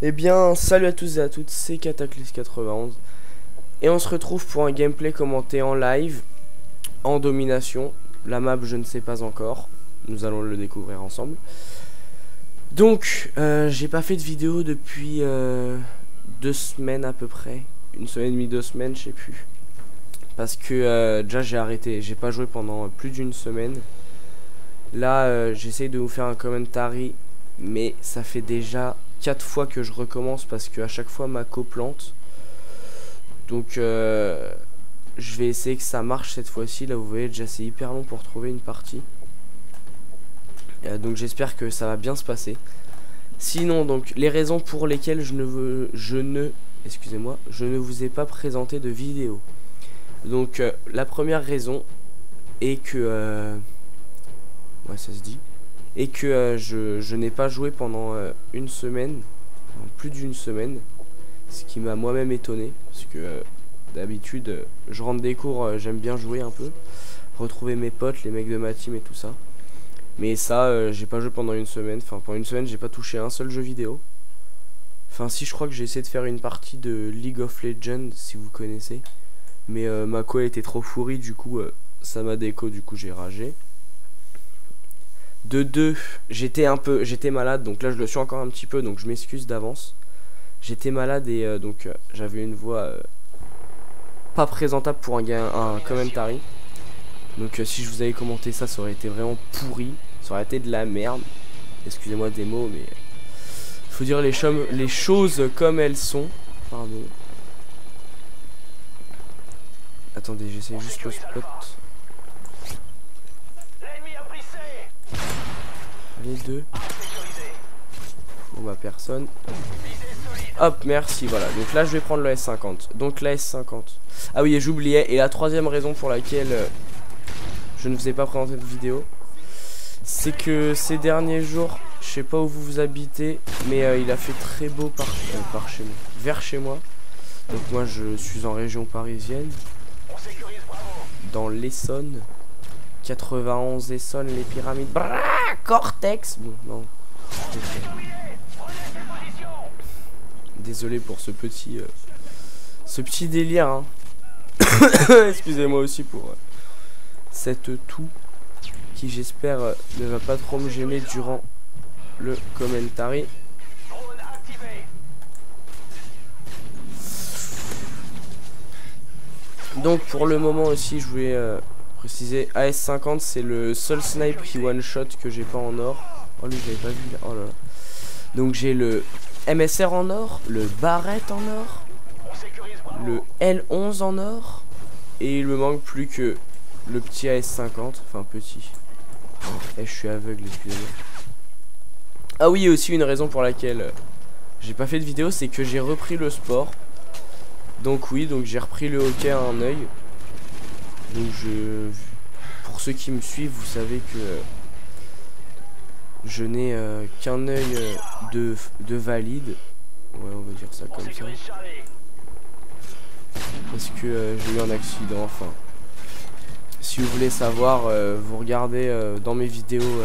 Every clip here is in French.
Eh bien, salut à tous et à toutes, c'est Cataclysme91 et on se retrouve pour un gameplay commenté en live, en domination. La map, je ne sais pas encore, nous allons le découvrir ensemble. Donc, j'ai pas fait de vidéo depuis 2 semaines à peu près, 1 semaine et demie, 2 semaines, je sais plus. Parce que déjà j'ai arrêté, j'ai pas joué pendant plus d'une semaine. Là, j'essaye de vous faire un commentary, mais ça fait déjà 4 fois que je recommence parce que à chaque fois ma co plante. Donc je vais essayer que ça marche cette fois-ci. Là vous voyez déjà c'est hyper long pour trouver une partie. Donc j'espère que ça va bien se passer. Sinon donc les raisons pour lesquelles je ne vous ai pas présenté de vidéo. Donc la première raison est que ouais ça se dit. Et que je n'ai pas joué pendant une semaine, plus d'une semaine, ce qui m'a moi-même étonné, parce que d'habitude je rentre des cours, j'aime bien jouer un peu, retrouver mes potes, les mecs de ma team et tout ça. Mais ça, j'ai pas joué pendant une semaine, enfin pendant une semaine j'ai pas touché un seul jeu vidéo. Enfin si, je crois que j'ai essayé de faire une partie de League of Legends, si vous connaissez. Mais ma co était trop pourrie, du coup ça m'a déco, du coup j'ai ragé. De deux, j'étais malade, donc là je le suis encore un petit peu, donc je m'excuse d'avance. J'étais malade et donc j'avais une voix pas présentable pour un commentary. Donc si je vous avais commenté ça, ça aurait été vraiment pourri, ça aurait été de la merde. Excusez-moi des mots, mais faut dire les choses comme elles sont. Pardon. Attendez, j'essaie juste le spot. Les deux. Bon bah personne. Hop, merci, voilà. Donc là je vais prendre le S50. Donc la S50. Ah oui, et j'oubliais. Et la troisième raison pour laquelle je ne vous ai pas présenté de vidéo, c'est que ces derniers jours, je sais pas où vous habitez, mais il a fait très beau vers chez moi. Donc moi je suis en région parisienne, dans l'Essonne. 91 Essonne, les pyramides. Brrr, Cortex. Bon, non. Désolé pour ce petit délire. Hein. Excusez-moi aussi pour cette toux qui, j'espère, ne va pas trop me gêner durant le commentary. Donc pour le moment aussi, je voulais préciser, AS50 c'est le seul snipe qui one shot que j'ai pas en or. Oh lui je l'avais pas vu là. Oh là là. Donc j'ai le MSR en or, le Barrett en or, le L11 en or, et il me manque plus que le petit AS50, enfin petit. Et je suis aveugle, excusez-moi. Ah oui, et aussi une raison pour laquelle j'ai pas fait de vidéo, c'est que j'ai repris le sport. Donc oui, donc j'ai repris le hockey à un œil. Donc pour ceux qui me suivent, vous savez que je n'ai qu'un œil de valide. Ouais, on va dire ça comme ça. Parce que j'ai eu un accident, enfin. Si vous voulez savoir, vous regardez dans mes vidéos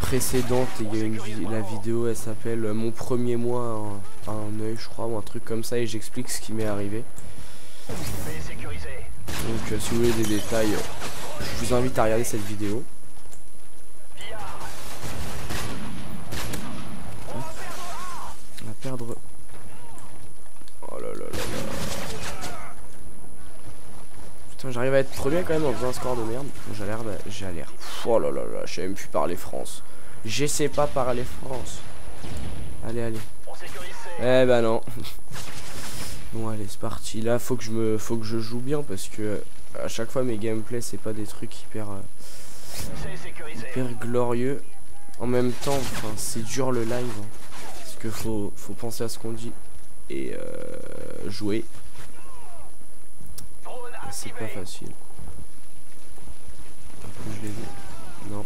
précédentes, et il y a la vidéo, elle s'appelle Mon premier mois à un œil, je crois, ou un truc comme ça, et j'explique ce qui m'est arrivé. Donc si vous voulez des détails, je vous invite à regarder cette vidéo. On va perdre. Oh là là là là. Putain, j'arrive à être premier quand même en faisant un score de merde. J'ai l'air. Oh là là là, je sais même plus parler France. J'essaie pas parler France. Allez, allez. Eh bah non. Bon allez, c'est parti. Là faut que je joue bien parce que à chaque fois mes gameplays c'est pas des trucs hyper glorieux. En même temps, enfin c'est dur le live, hein, parce que faut penser à ce qu'on dit et jouer. C'est pas facile. Je l'ai vu. Non.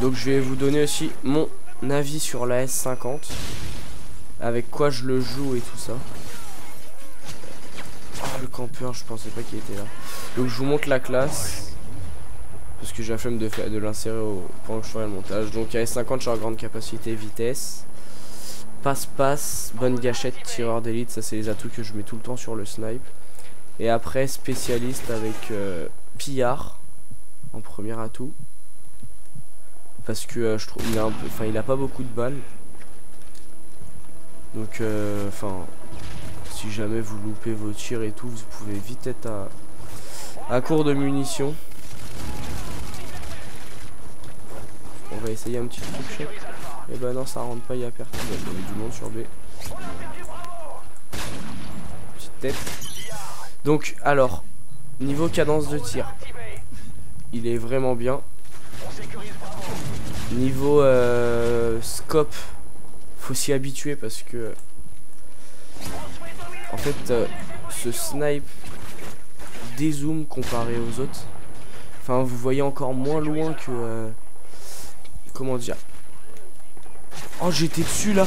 Donc je vais vous donner aussi mon avis sur la S50. Avec quoi je le joue et tout ça. Oh, le campeur, je pensais pas qu'il était là. Donc je vous montre la classe. Parce que j'ai la flemme de l'insérer pendant que je ferai le montage. Donc AS50, je suis en grande capacité, vitesse. passe-passe, bonne gâchette, tireur d'élite, ça c'est les atouts que je mets tout le temps sur le snipe. Et après spécialiste avec pillard en premier atout. Parce que je trouve il a un peu, enfin il a pas beaucoup de balles. Donc enfin si jamais vous loupez vos tirs et tout, vous pouvez vite être à court de munitions. On va essayer un petit truc shot. Et bah non, ça rentre pas, il y a personne. Il y a du monde sur B. Petite tête. Donc alors, niveau cadence de tir, il est vraiment bien. Niveau scope, faut s'y habituer parce que en fait ce snipe dézoome comparé aux autres. Enfin vous voyez encore moins loin que comment dire. Oh j'étais dessus là.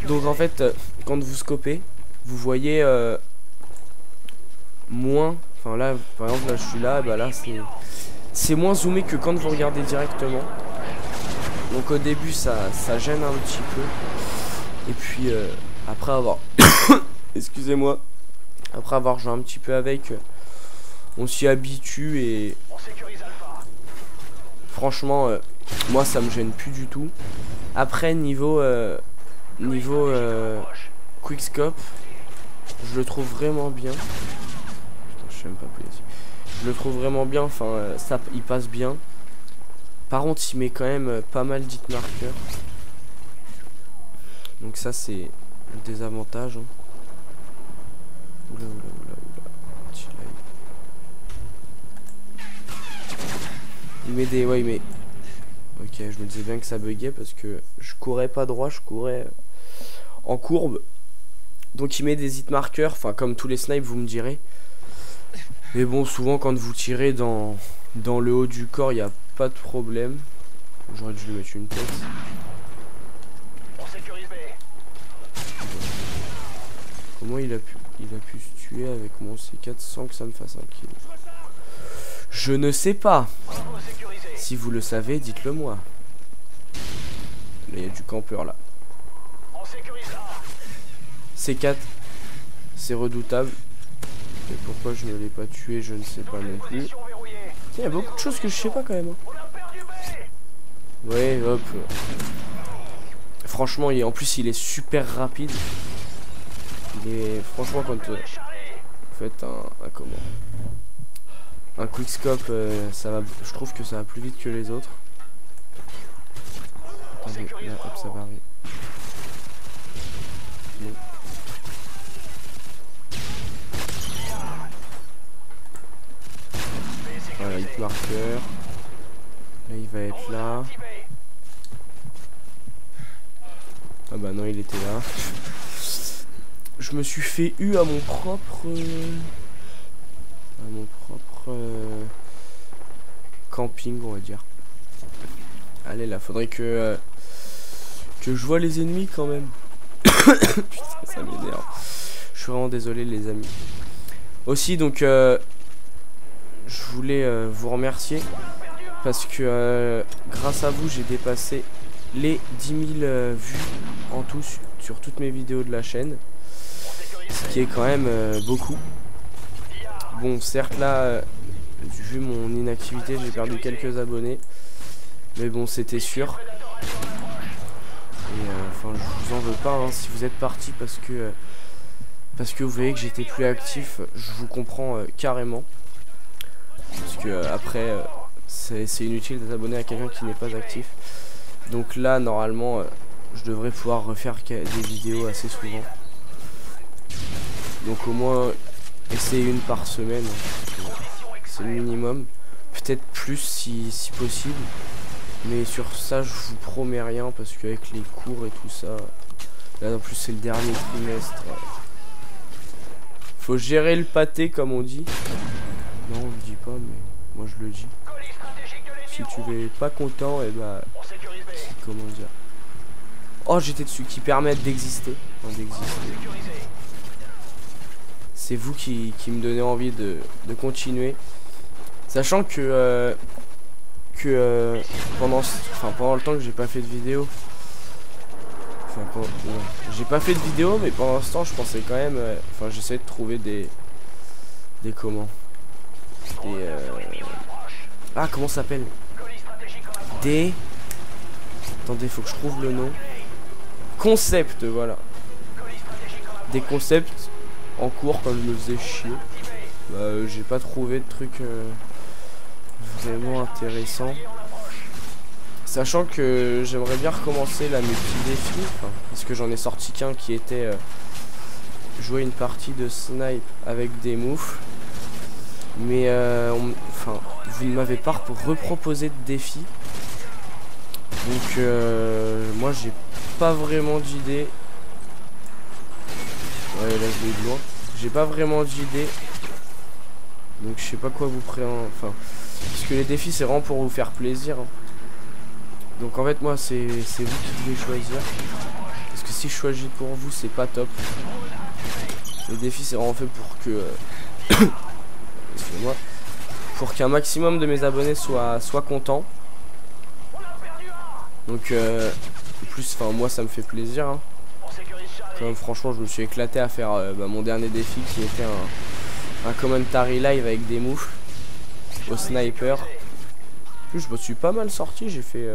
Donc en fait quand vous scopez, vous voyez moins. Enfin là par exemple là je suis là, bah là c'est moins zoomé que quand vous regardez directement. Donc au début ça gêne un petit peu. Et puis après avoir excusez-moi, après avoir joué un petit peu avec, on s'y habitue et franchement moi ça me gêne plus du tout. Après niveau quickscope, je le trouve vraiment bien. Putain, je sais même pas plus dessus. Je le trouve vraiment bien, enfin ça il passe bien. Par contre il met quand même pas mal d'hit marqueurs. Donc ça c'est le désavantage hein. Oula oula oula oula. Petit live. Il met des... Ouais il met... Ok je me disais bien que ça buguait parce que je courais pas droit, je courais en courbe. Donc il met des hit marqueurs, enfin comme tous les snipes vous me direz. Mais bon souvent quand vous tirez dans le haut du corps il n'y a pas de problème. J'aurais dû lui mettre une tête. Comment il a pu se tuer avec mon C4 sans que ça me fasse un kill? Je ne sais pas. Si vous le savez, dites-le moi. Là, il y a du campeur là. C4, c'est redoutable. Et pourquoi je ne l'ai pas tué, je ne sais pas non plus. Il y a beaucoup de choses que je sais pas quand même. Ouais, hop. Franchement, en plus, il est super rapide. Il est franchement quand vous faites un quickscope, ça va. Je trouve que ça va plus vite que les autres. Attendez, là, hop, ça va arriver. Bon. Voilà, hit marqueur. Là, il va être là. Ah bah non, il était là. Je me suis fait eu à mon propre camping, on va dire. Allez là, faudrait que je vois les ennemis quand même. Putain, ça m'énerve. Je suis vraiment désolé les amis. Aussi donc je voulais vous remercier parce que grâce à vous j'ai dépassé les 10 000 vues en tout sur toutes mes vidéos de la chaîne. Ce qui est quand même beaucoup. Bon certes là vu mon inactivité j'ai perdu quelques abonnés. Mais bon c'était sûr. Et enfin je vous en veux pas hein, si vous êtes parti parce que vous voyez que j'étais plus actif. Je vous comprends carrément. Parce que après c'est inutile d'être abonné à quelqu'un qui n'est pas actif. Donc là normalement je devrais pouvoir refaire des vidéos assez souvent. Donc au moins essayer une par semaine, c'est le minimum. Peut-être plus si possible. Mais sur ça je vous promets rien parce qu'avec les cours et tout ça, là en plus c'est le dernier trimestre. Faut gérer le pâté comme on dit. Non on le dit pas mais moi je le dis. Si tu es pas content et bah comment dire. Oh j'étais dessus, qui permettent d'exister. C'est vous qui me donnez envie de continuer. Sachant que pendant le temps que j'ai pas fait de vidéo, Enfin, j'ai pas fait de vidéo, mais pendant l'instant, je pensais quand même. Enfin, j'essaie de trouver des comment. Ah, comment ça s'appelle? Des. Attendez, faut que je trouve le nom. Concept, voilà. Des concepts en cours quand je me faisais chier. Bah, j'ai pas trouvé de trucs vraiment intéressants. Sachant que j'aimerais bien recommencer là mes petits défis, parce que j'en ai sorti qu'un qui était jouer une partie de snipe avec des moufles. Mais enfin, vous ne m'avez pas reproposé de défi. Donc moi j'ai pas vraiment d'idée. Ouais, là je vais de loin. J'ai pas vraiment d'idée. Donc je sais pas quoi vous présenter. Enfin, parce que les défis c'est vraiment pour vous faire plaisir. Hein. Donc en fait moi c'est vous qui devez choisir. Parce que si je choisis pour vous c'est pas top. Les défis c'est vraiment fait pour que excusez-moi, pour qu'un maximum de mes abonnés soient contents. Donc en plus enfin moi ça me fait plaisir hein. Quand même, franchement je me suis éclaté à faire mon dernier défi qui était un commentary live avec des moufles au sniper. En plus je me suis pas mal sorti, j'ai fait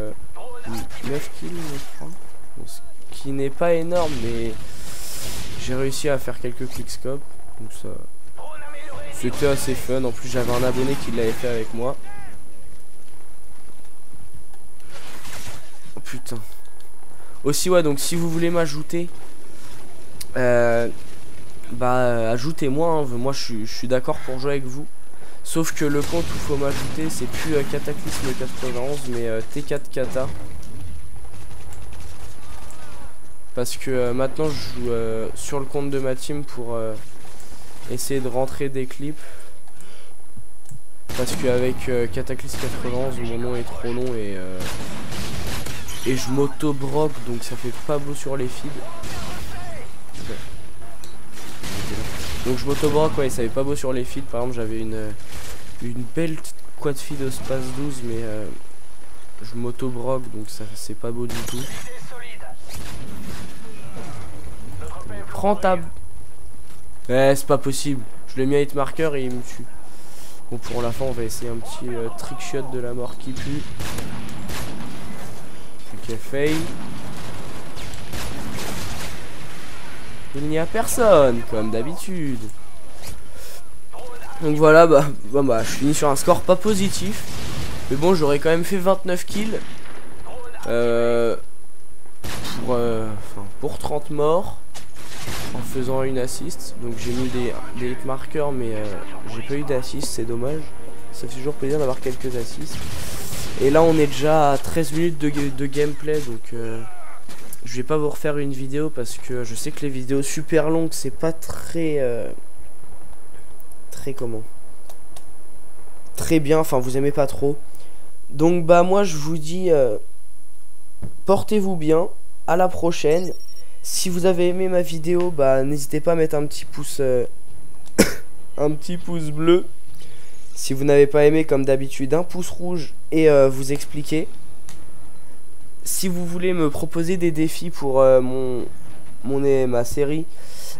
9 kills je crois. Bon, ce qui n'est pas énorme mais j'ai réussi à faire quelques quickscopes. Donc ça c'était assez fun. En plus j'avais un abonné qui l'avait fait avec moi. Oh putain. Aussi ouais donc si vous voulez m'ajouter ajoutez-moi hein. Moi je suis d'accord pour jouer avec vous. Sauf que le compte où il faut m'ajouter c'est plus Cataclysme 91 mais T4 Kata. Parce que maintenant je joue sur le compte de ma team pour essayer de rentrer des clips. Parce qu'avec Cataclysme 91 mon nom est trop long et je m'auto-broque donc ça fait pas beau sur les feeds. Donc je m'auto-broque, ouais, ça fait pas beau sur les feeds. Par exemple j'avais une belle quad feed au space 12 mais je m'auto-broque donc ça c'est pas beau du tout. Prends ta... Ouais c'est pas possible. Je l'ai mis à hit marker et il me tue. Bon pour la fin on va essayer un petit trick shot de la mort qui pue. Ok fail. Il n'y a personne comme d'habitude. Donc voilà je finis sur un score pas positif. Mais bon j'aurais quand même fait 29 kills. Pour 30 morts. En faisant une assist. Donc j'ai mis des hit markers mais j'ai pas eu d'assist, c'est dommage. Ça fait toujours plaisir d'avoir quelques assists. Et là on est déjà à 13 minutes de gameplay donc je vais pas vous refaire une vidéo parce que je sais que les vidéos super longues c'est pas très très bien, enfin vous aimez pas trop. Donc moi je vous dis portez-vous bien, à la prochaine. Si vous avez aimé ma vidéo, n'hésitez pas à mettre un petit pouce un petit pouce bleu. Si vous n'avez pas aimé, comme d'habitude, un pouce rouge et vous expliquer. Si vous voulez me proposer des défis pour ma série,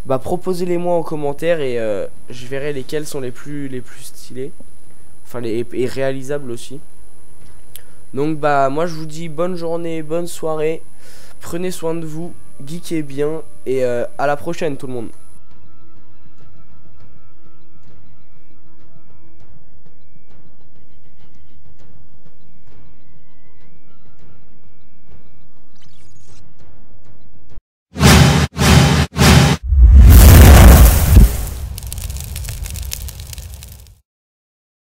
proposez-les moi en commentaire et je verrai lesquels sont les plus stylés. Enfin et réalisables aussi. Donc moi je vous dis bonne journée, bonne soirée. Prenez soin de vous, geekez bien et à la prochaine tout le monde.